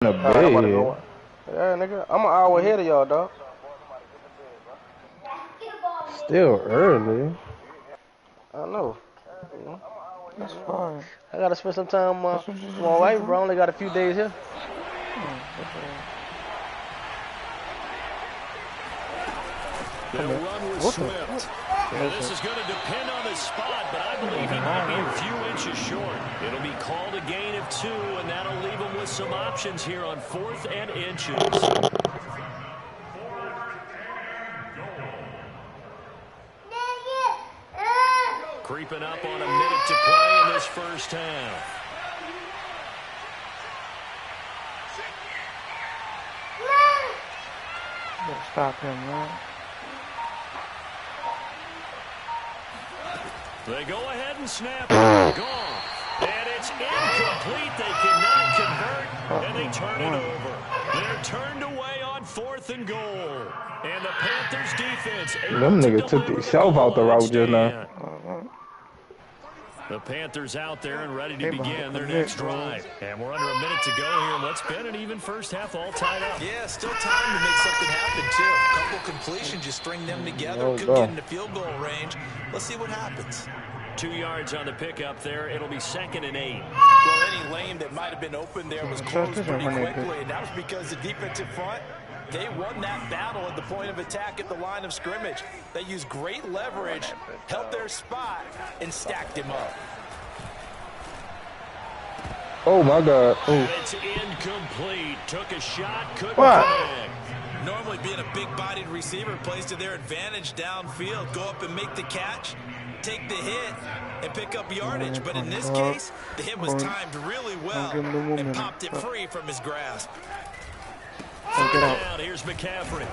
A I'm about to bed. go. Yeah, nigga. I'm an hour ahead of y'all, dog. Still early. I know. You know. That's fine. I gotta spend some time That's what with my wife, bro. I only got a few days here. They'll run with Swift. And this is going to depend on the spot, but I believe he might be a few inches short. It'll be called a gain of 2, and that'll leave him with some options here on 4th and inches. Creeping up on a minute to play in this first half. Stop him, man. They go ahead and snap it. Gone. And it's incomplete. They cannot convert, and they turn it over. They're turned away on 4th and goal. And the Panthers defense Them niggas took themselves out the route just now. The Panthers out there and ready to begin their next drive. And we're under a minute to go here in what's been an even first half, all tied up. Yeah, still time to make something happen, too. A couple completions, you string them together, could get into field goal range. Let's see what happens. 2 yards on the pickup there. It'll be 2nd and 8. Well, any lane that might have been open there was closed pretty quickly, and that was because the defensive front, they won that battle at the point of attack at the line of scrimmage. They used great leverage, held their spot, and stacked him up. Oh, my God. And it's incomplete. Took a shot, couldn't connect. Normally being a big-bodied receiver plays to their advantage downfield. Go up and make the catch, take the hit, and pick up yardage. But in this case, the hit was timed really well and popped it free from his grasp. Down, here's McCaffrey.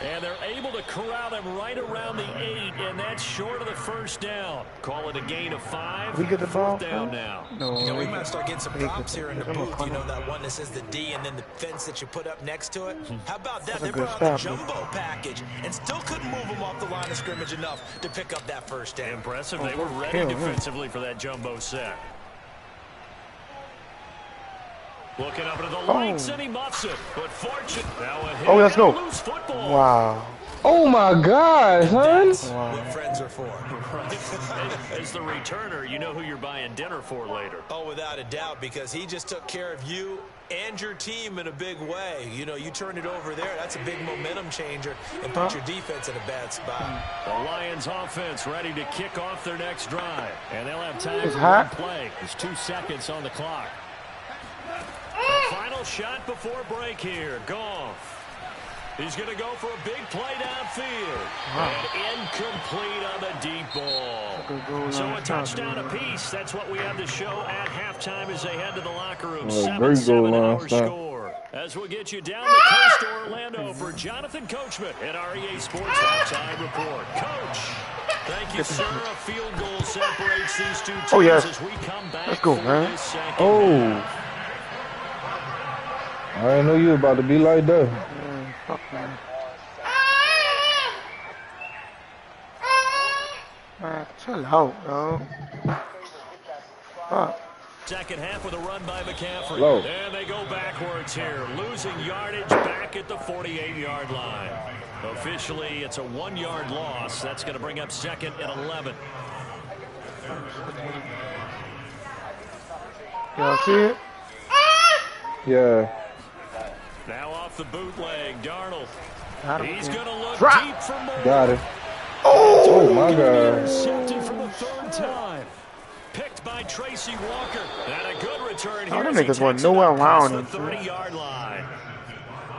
And they're able to corral him right around the 8, and that's short of the first down. Call it a gain of 5. We get the ball down now. No, you know, we might start getting some props here in the booth. You know that one that says the D and then the fence that you put up next to it? How about that? They brought out the jumbo package and still couldn't move them off the line of scrimmage enough to pick up that first down. Impressive. They were ready defensively for that jumbo set. Looking up into the lights, and he muffs it. But fortune, now a hit. Let's go. Loose football. Wow. Oh, my God, son. That's what friends are for. Right. As the returner, you know who you're buying dinner for later. Oh, without a doubt, because he just took care of you and your team in a big way. You know, you turn it over there, that's a big momentum changer and put your defense in a bad spot. The Lions offense ready to kick off their next drive. And they'll have time for hot. one play. There's 2 seconds on the clock. The final shot before break here. Goff. He's going to go for a big play downfield. And incomplete on the deep ball. So a touchdown apiece. That's what we have to show at halftime as they head to the locker room. 7-7 our score. As we'll get you down the coast to Orlando for Jonathan Coachman at REA Sports Halftime Report. Coach, thank you, sir. A field goal separates these two teams as we come back. Let's go, man. Half. I didn't know you were about to be like that. Fuck, man. Man, chill out, dog. Fuck. Second half with a run by McCaffrey. Low. And they go backwards here. Losing yardage back at the 48-yard line. Officially, it's a 1-yard loss. That's going to bring up 2nd and 11. Y'all see it? Yeah. Now off the bootleg, Darnold. He's going to look Drop. deep for more. Got it. Oh, my God. Intercepted for the 3rd time. Picked by Tracy Walker. And a good return here. Them niggas went nowhere around him. 30-yard line.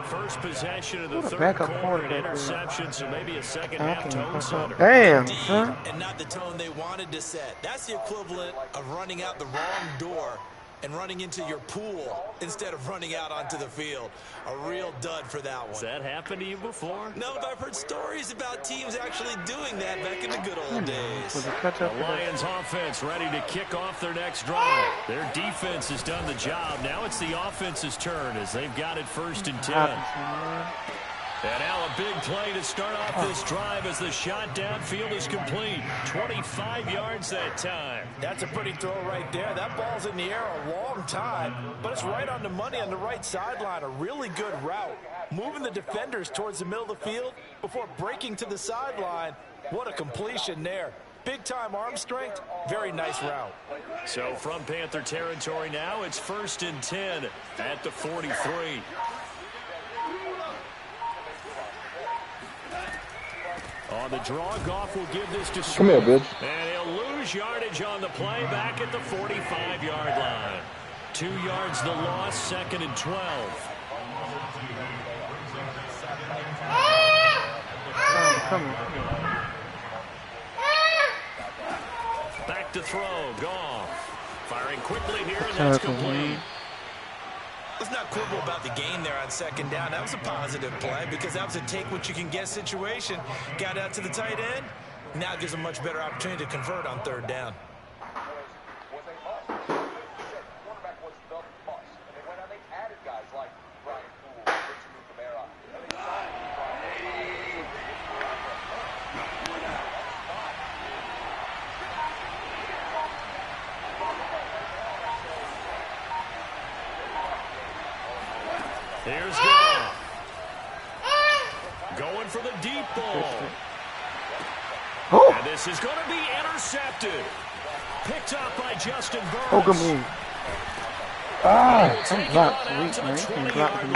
First possession of the third backup quarter, an quarterback, interception, so maybe a second half tone setter. Damn, son. And not the tone they wanted to set. That's the equivalent of running out the wrong door and running into your pool instead of running out onto the field. A real dud for that one. Has that happened to you before? No, but I've heard stories about teams actually doing that back in the good old days. The Lions offense ready to kick off their next drive. Their defense has done the job. Now it's the offense's turn as they've got it 1st and 10. And now a big play to start off this drive as the shot downfield is complete. 25 yards that time. That's a pretty throw right there. That ball's in the air a long time, but it's right on the money on the right sideline. A really good route. Moving the defenders towards the middle of the field before breaking to the sideline. What a completion there. Big-time arm strength. Very nice route. So from Panther territory now, it's 1st and 10 at the 43. On the draw, Goff will give this to Come here, bitch. And he'll lose yardage on the play back at the 45-yard line. 2 yards the loss, 2nd and 12. Back to throw, Goff. Firing quickly here, and that's complete. Let's not quibble about the gain there on 2nd down. That was a positive play because that was a take-what-you-can-get situation. Got out to the tight end. Now gives them much better opportunity to convert on 3rd down. Here's Goff. Going for the deep ball. Oh. And this is going to be intercepted. Picked up by Justin Burns. Oh, good move. Ah! I'm blocked. Sweet, man. You can block me.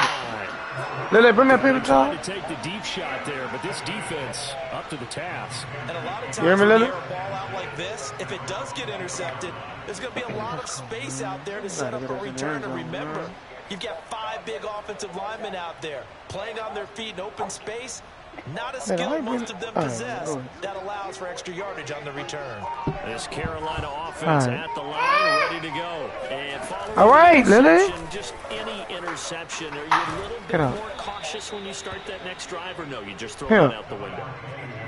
Lily, bring that paper towel. Trying to take the deep shot there, but this defense up to the task. And a lot of times You hear me, when Lily? you air a ball out like this, if it does get intercepted, there's going to be a lot of space out there to set up a return. And remember, you've got 5 big offensive linemen out there playing on their feet in open space. Not a skill most of them possess that allows for extra yardage on the return. This Carolina offense at the line, ready to go. And all right, Lily. Just any interception. Are you a little bit more cautious when you start that next drive, or no, you just throw it out the window?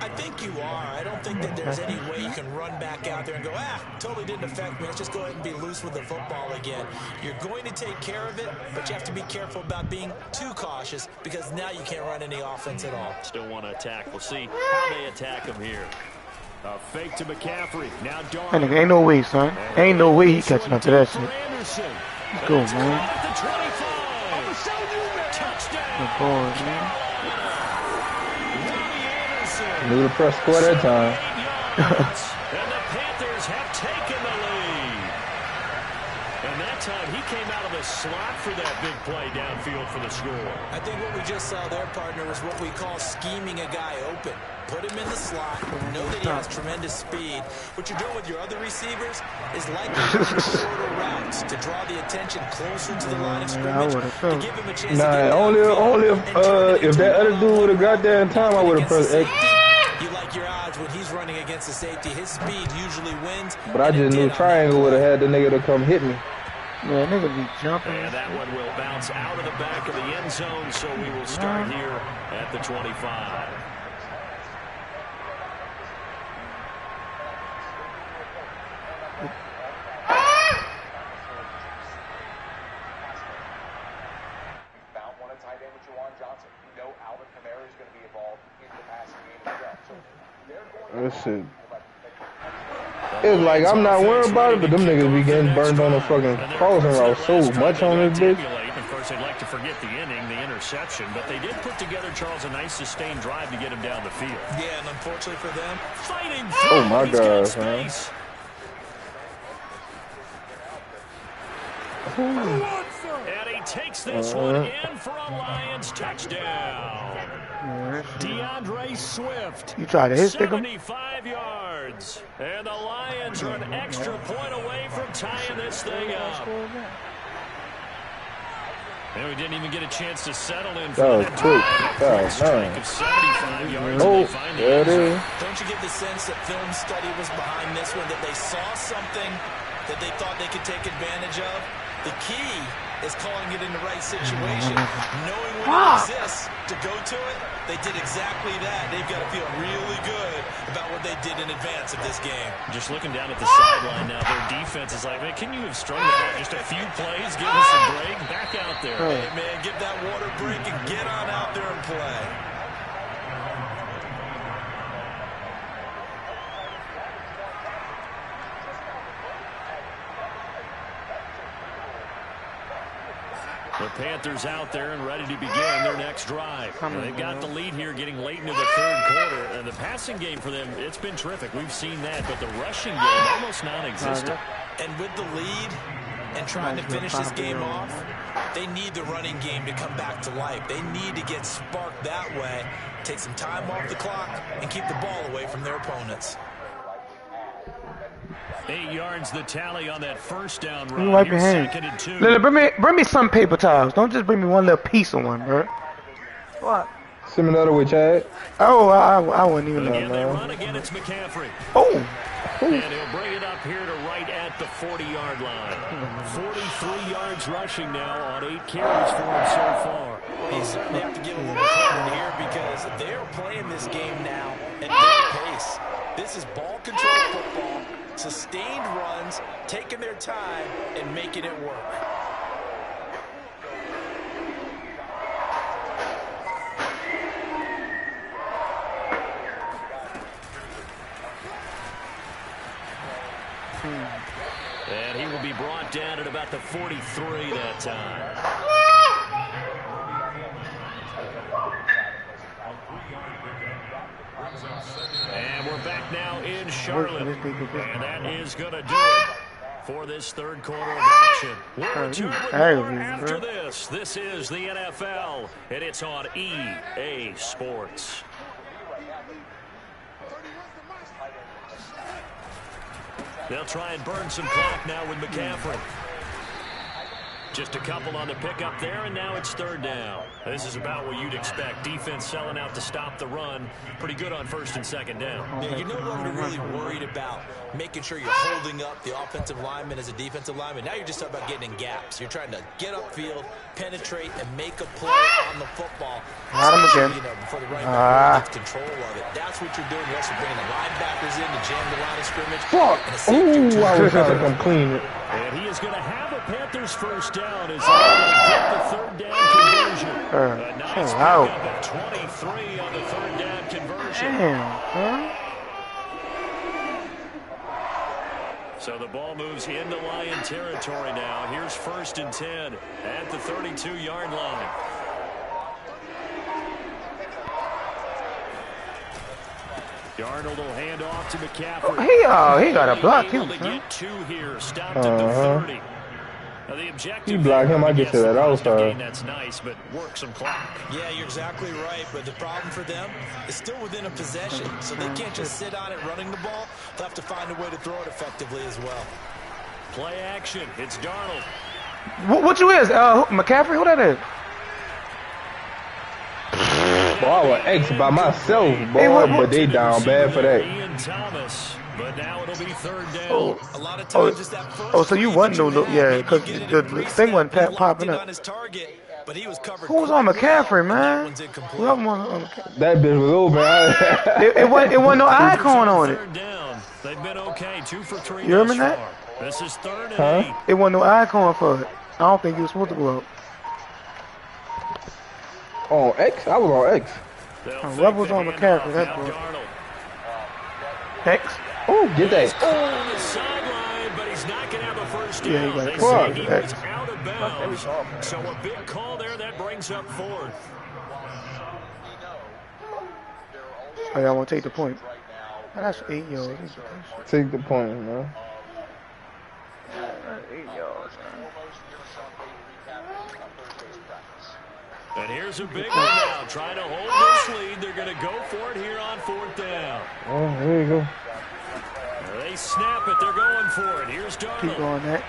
I think you are. I don't think that there's any way you can run back out there and go, totally didn't affect me. Let's just go ahead and be loose with the football again. You're going to take care of it, but you have to be careful about being too cautious because now you can't run any offense at all. Still want to attack. We'll see how they attack him here. A fake to McCaffrey. Now Darnold. That nigga ain't no way, son. Ain't no way he catching up to that shit. Let's go, man. Good boy, man. Knew to press score that time. And the Panthers have taken the lead. And that time he came out of the slot for that big play downfield for the score. I think what we just saw there, partner, was what we call scheming a guy open. Put him in the slot, know that he has tremendous speed. What you're doing with your other receivers is likely shorter routes to draw the attention closer to the line of scrimmage, to give him a chance to get only if that other dude would have got there in time, I would have pressed X. You like your odds when he's running against the safety. His speed usually wins. But I just knew Triangle would have had the nigga to come hit me. Yeah, nigga be jumping. And that one will bounce out of the back of the end zone, so we will start here at the 25. That shit. It's like I'm not worried about it, but them niggas be getting burned on the fucking crossing route so much on this bitch. Of course, they'd like to forget the inning, the interception, but they did put together, Charles, a nice sustained drive to get him down the field. Yeah, and unfortunately for them, fighting. Oh my God, man. And he takes this one in for a Lions touchdown. DeAndre Swift. You try to hit stick him? 75 yards. And the Lions are an extra point away from tying this thing up. And we didn't even get a chance to settle in for that strike of 75 yards. There it is. don't you get the sense that film study was behind this one, that they saw something that they thought they could take advantage of? The key is calling it in the right situation. Knowing when it exists to go to it, they did exactly that. They've got to feel really good about what they did in advance of this game. Just looking down at the sideline now, their defense is like, man, can you have strung that out just a few plays? Give us a break. Back out there. Hey, man, give that water break and get on out there and play. The Panthers out there and ready to begin their next drive. They've got the lead here getting late into the third quarter. And the passing game for them, it's been terrific. We've seen that. But the rushing game, almost non-existent. And with the lead and trying to finish this game off, they need the running game to come back to life. They need to get sparked that way, take some time off the clock, and keep the ball away from their opponents. 8 yards the tally on that first down run. You wipe your hands. Lily, bring me some paper towels. Don't just bring me one little piece of one, bro. What? Send me another with Chad. Oh, I wouldn't even know. Again, they run again. It's McCaffrey. Oh. And he'll bring it up here to right at the 40-yard line. 43 yards rushing now on 8 carries for him so far. You certainly have to give a little credit here because they're playing this game now at their pace. This is ball control football, sustained runs, taking their time and making it work. And he will be brought down at about the 43 that time. And we're back now in Charlotte. And that is going to do it for this third quarter of action. We'll return with more after this. This is the NFL, and it's on EA Sports. They'll try and burn some clock now with McCaffrey. Just a couple on the pickup there, and now it's third down. This is about what you'd expect. Defense selling out to stop the run. Pretty good on first and second down. Yeah, you're no longer really worried about making sure you're holding up the offensive lineman as a defensive lineman. Now you're just talking about getting in gaps. You're trying to get upfield, penetrate, and make a play on the football. Before the running back gets control of it. That's what you're doing. You're also bringing the linebackers in to jam the line of scrimmage. Fuck! Ooh, I was trying to come clean it. And he is going to have a Panthers first down as they're going to get the third down conversion. A nice pickup of 23 on the third down conversion. Damn, So the ball moves into Lion territory now. Here's first and 10 at the 32-yard line. Darnold will hand off to McCaffrey. He got a block him. To get two here, stopped at the 30. Now the objective you block him, I get to that outside. That's nice, but work some clock. Yeah, you're exactly right. But the problem for them is still within a possession, so they can't just sit on it running the ball. They'll have to find a way to throw it effectively as well. Play action. It's Darnold. What you is? McCaffrey? Who that is? Boy, I was X by myself, boy, but they down bad for that. Ian Thomas, but now it'll be third down. A lot of times it's that first so you wasn't no yeah, because the thing wasn't popping up. But he was covered. Who was on McCaffrey, man? That bitch was over. it wasn't no icon on it. They've been okay, 2 for 3. You remember that? This is third and 8. It wasn't no icon for it. I don't think he was supposed to go up. On X? I was on X. What was on McCaffrey? That's good. X? Oh, get that. On the sideline, but he's not going to have a first down. Yeah, he got They it. say he was out of bounds. So a big call there that brings up fourth. Oh, y'all want to take the point? Oh, that's 8 yards. Take the point, man. That's 8 yards, man. And here's a big one now. Trying to hold this lead. They're going to go for it here on fourth down. Oh, there you go. They snap it. They're going for it. Here's Darnold. Keep going that.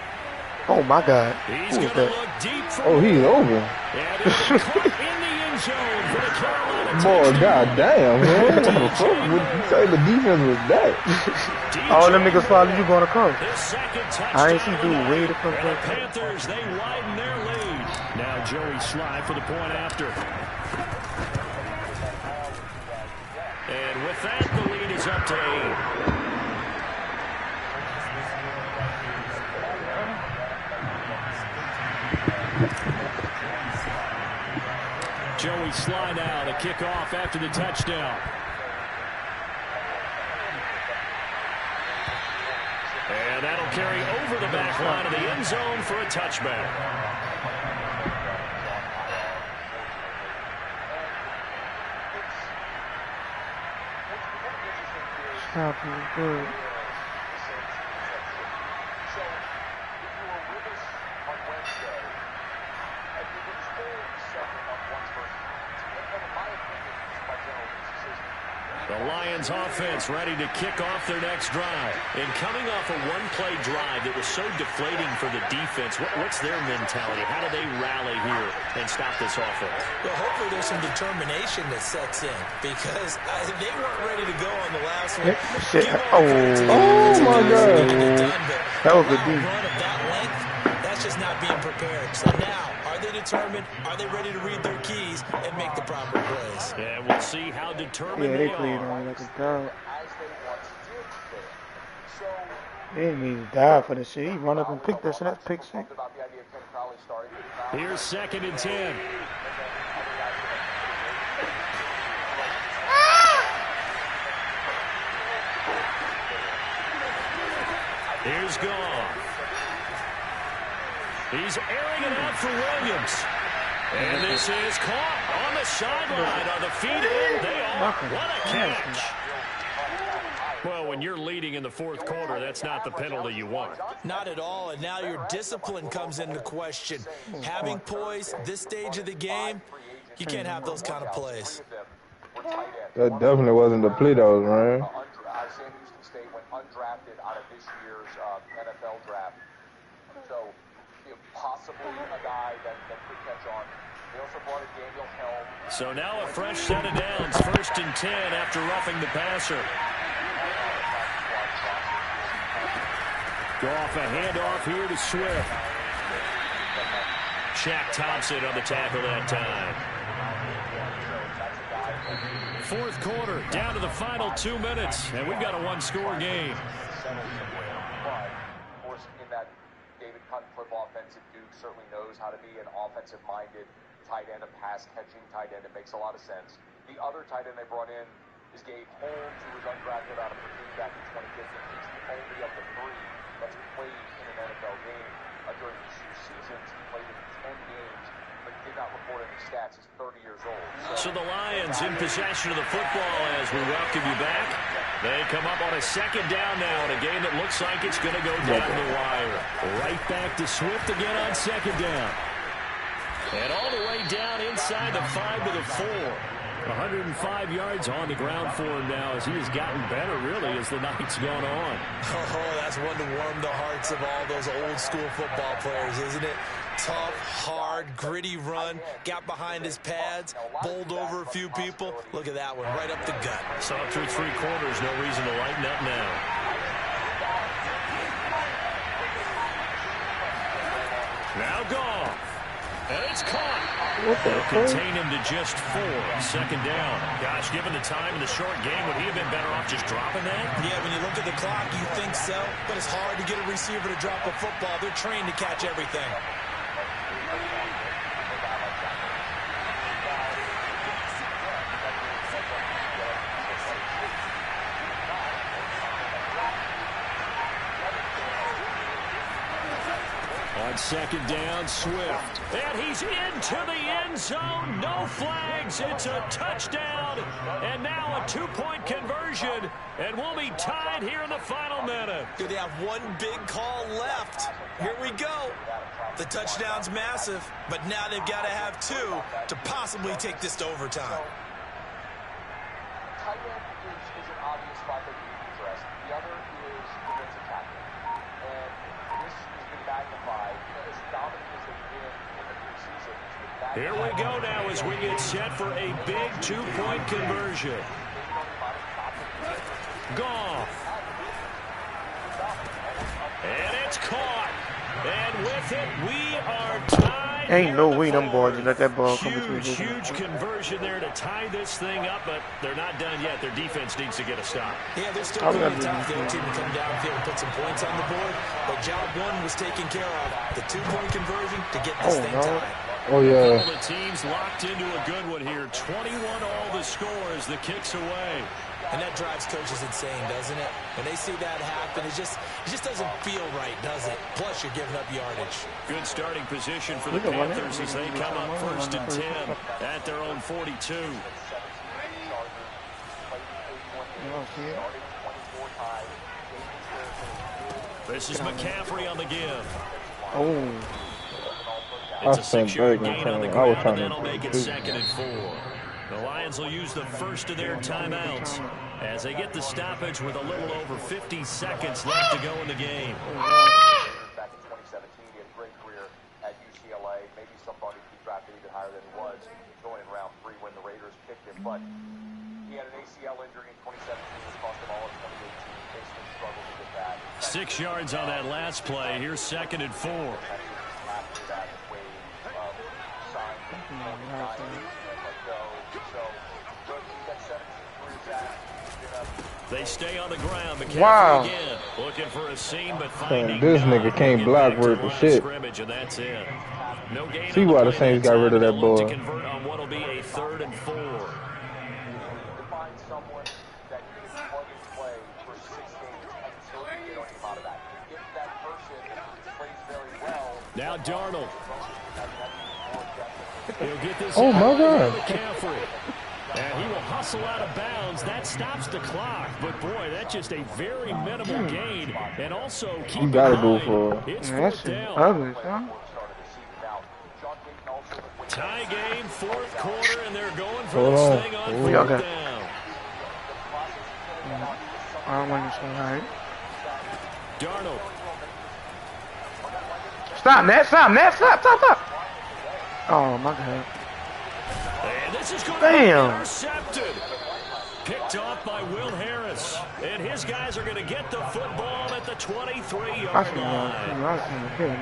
Oh, my God. He's Who going is to look that? deep for Oh, he's over. And it'll be caught in the end zone for the Carolina Boy, touchdown. goddamn, man. What the fuck? What type of defense was that? All them niggas followed you going to come. His second touchdown. I ain't seen dude way to come And the back. Panthers, they widen their lead. Now Joey Sly for the point after. And with that, the lead is up to 8. Joey Sly now to kick off after the touchdown. And that'll carry over the back line of the end zone for a touchback. Thompson was good. The Lions offense ready to kick off their next drive. And coming off a one-play drive that was so deflating for the defense, what's their mentality? How do they rally here and stop this offense? Well, hopefully there's some determination that sets in because they weren't ready to go on the last one. Oh my God. That was a deep run of that length. That's just not being prepared. So now, are they determined? Are they ready to read their keys and make the proper plays? And we'll see how determined they they played are. on like a dog. They didn't need to die for this shit. He run up and pick this, and that's pick six. Here's 2nd and 10. Here's Goff. He's airing it out for Williams. And this is caught on the sideline on the feet in. They are. What a catch. Well, when you're leading in the 4th quarter, that's not the penalty you want. Not at all, and now your discipline comes into question. Having poise this stage of the game, you can't have those kind of plays. That definitely wasn't the play that was ran. Sam Houston State went undrafted out of this year's NFL draft. So, possibly a guy that could catch on. They also brought in Daniel Helm. So now a fresh set of downs, 1st and 10 after roughing the passer. Goff, a handoff here to Swift. Shaq Thompson on the tackle that time. 4th quarter, down to the final 2 minutes, and we've got a one-score game. But, of course, in that David Cutcliffe offensive, Duke certainly knows how to be an offensive-minded tight end, a pass-catching tight end. It makes a lot of sense. The other tight end they brought in is Gabe Holmes, who was undrafted out of Purdue back in 2015. He's the only of the 3 that's played in an NFL game. During 2 seasons, he played in 10 games, but did not report any stats. He's 30 years old. So the Lions in possession of the football as we welcome you back. They come up on a 2nd down now in a game that looks like it's going to go down the wire. Right back to Swift again on 2nd down. And all the way down inside the 5 to the 4. 105 yards on the ground for him now as he has gotten better, really, as the night's gone on. Oh, that's one to warm the hearts of all those old-school football players, isn't it? Tough, hard, gritty run, got behind his pads, bowled over a few people. Look at that one, right up the gut. So through 3 quarters, no reason to lighten up now. Now Goff. And it's caught. They'll contain him to just 4. 2nd down. Gosh, given the time in the short game, would he have been better off just dropping that? Yeah, when you look at the clock, you think so. But it's hard to get a receiver to drop a football. They're trained to catch everything. On 2nd down, Swift. And he's into the end zone. No flags. It's a touchdown. And now a 2-point conversion. And we'll be tied here in the final minute. They have one big call left. Here we go. The touchdown's massive, but now they've got to have 2 to possibly take this to overtime. Tight end is an obvious spot that you can address. The other is defensive tackle. And this has been magnified. As dominant as they've been in the preseason, it's been magnified. Here we go now as we get set for a big 2-point conversion. Goff. And it's caught. And with it, we are tied. Ain't no way them boys let that ball come between. Huge conversion there to tie this thing up, but they're not done yet. Their defense needs to get a stop. Yeah, they're still pretty tough. The other team to come downfield and put some points on the board. But job 1 was taken care of. The 2-point conversion to get this thing tied. Oh, yeah. The team's locked into a good one here. 21 all the score as the kick's away. And that drives coaches insane, doesn't it? When they see that happen, it just doesn't feel right, does it? Plus, you're giving up yardage. Good starting position for the Panthers as they come up 1st and 10 at their own 42. This is McCaffrey on the give. Oh. It's a sent 6-yard Bergen gain on the coming. I was ground, and trying to that'll make it shoot. 2nd and 4. The Lions will use the first of their timeouts as they get the stoppage with a little over 50 seconds left to go in the game. Back in 2017, he had a great career at UCLA. Maybe somebody he drafted even higher than he was going in round 3 when the Raiders picked him. But he had an ACL injury in 2017, which cost him all of 2018. Basically struggled to get back. 6 yards on that last play. Here's 2nd and 4. After that, Wade signed for 49 and let go. So, good. He got 17 careers at. They stay on the ground. McCaffrey Wow. again, looking for a seam, but finding this none. nigga can't Get block back to worth the of line shit. Scrimmage, and that's it. No gain See on the why the play Saints that got rid of time. that They'll look boy. to convert on what'll be a 3rd and 4. To find someone that you can plug and play for 6 games until you get him out of that. If that person plays very well, Now Darnold. He'll get this Oh, out my to God. McCaffrey. And he will hustle out of bounds. That stops the clock. But, boy, that's just a very minimal gain. And also, keep You gotta in go mind, for it. it's Man, that 4th shit down. ugly, son. Tie game, 4th quarter, and they're going for Hold this on. thing on Hold 4th on. down. I don't want this one, all right. Darnold. Stop, Nat, stop, Nat, stop. Oh, my God. And this is going to be Damn. intercepted. Picked off by Will Harris. And his guys are going to get the football at the 23-yard I see line.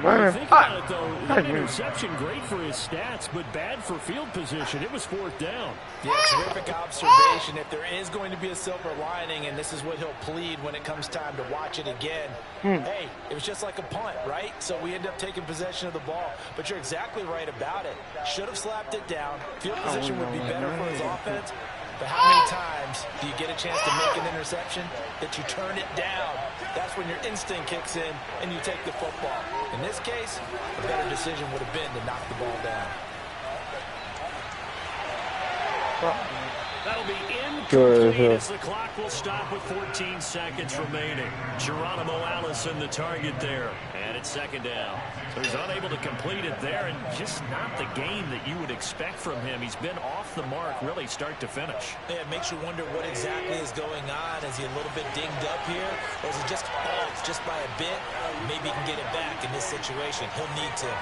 man. Think about it, though. Hey, That man. interception, great for his stats, but bad for field position. It was 4th down. Yeah, terrific observation. If there is going to be a silver lining, and this is what he'll plead when it comes time to watch it again, hey, it was just like a punt, right? So we end up taking possession of the ball. But you're exactly right about it. Should have slapped it down. Field position would be better for his offense. But how many times do you get a chance to make an interception that you turn it down? That's when your instinct kicks in and you take the football. In this case, a better decision would have been to knock the ball down. That'll be Good, incomplete as the clock will stop with 14 seconds remaining. Geronimo Allison the target there. And it's 2nd down. So he's unable to complete it there, and just not the game that you would expect from him. He's been off the mark really start to finish. Yeah, it makes you wonder what exactly is going on. Is he a little bit dinged up here? Or is he just off just by a bit? Maybe he can get it back in this situation. He'll need to.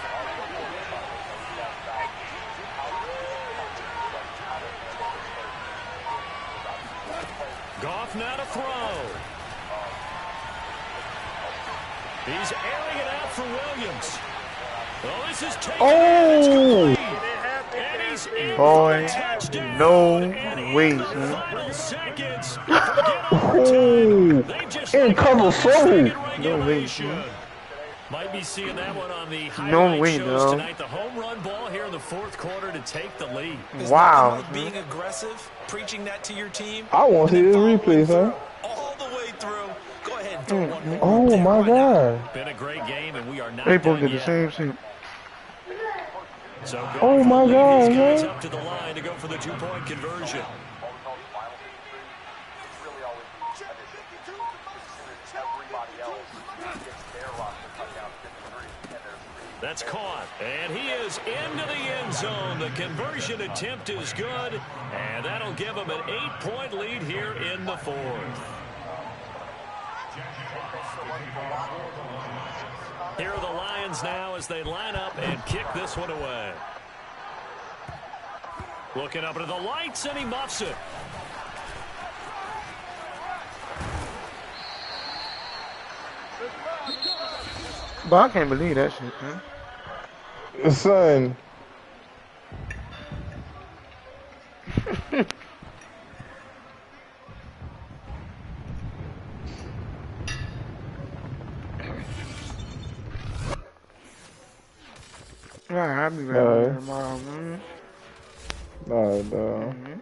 Goff now to throw. He's airing it out for Williams. Oh, this is taken. Oh! And he's in Boy, for a touchdown. no And way, in the son. final seconds. Forget Oh! overtime. They just In like cover the four. second No way, regulation. son. Might be seeing that one on the No highlight way, shows dog. tonight. The home run ball here in the 4th quarter to take the lead. There's Wow. nothing like being aggressive, preaching that to your team. I want to see this replay, son. All the way through. Go ahead and throw one more. Oh there. my Why not? God. Been a great game, and we are not They both done did the yet. same shit. So Goff Oh, my will lead God, these guys man. up to the line to go for the 2-point conversion. That's caught, and he is into the end zone. The conversion attempt is good, and that'll give him an 8-point lead here in the 4th. Here are the Lions now as they line up and kick this one away. Looking up into the lights, and he muffs it. But I can't believe that shit, man. Son. Alright, I'll be back Alright. tomorrow, man. Nah, dog. Mhm.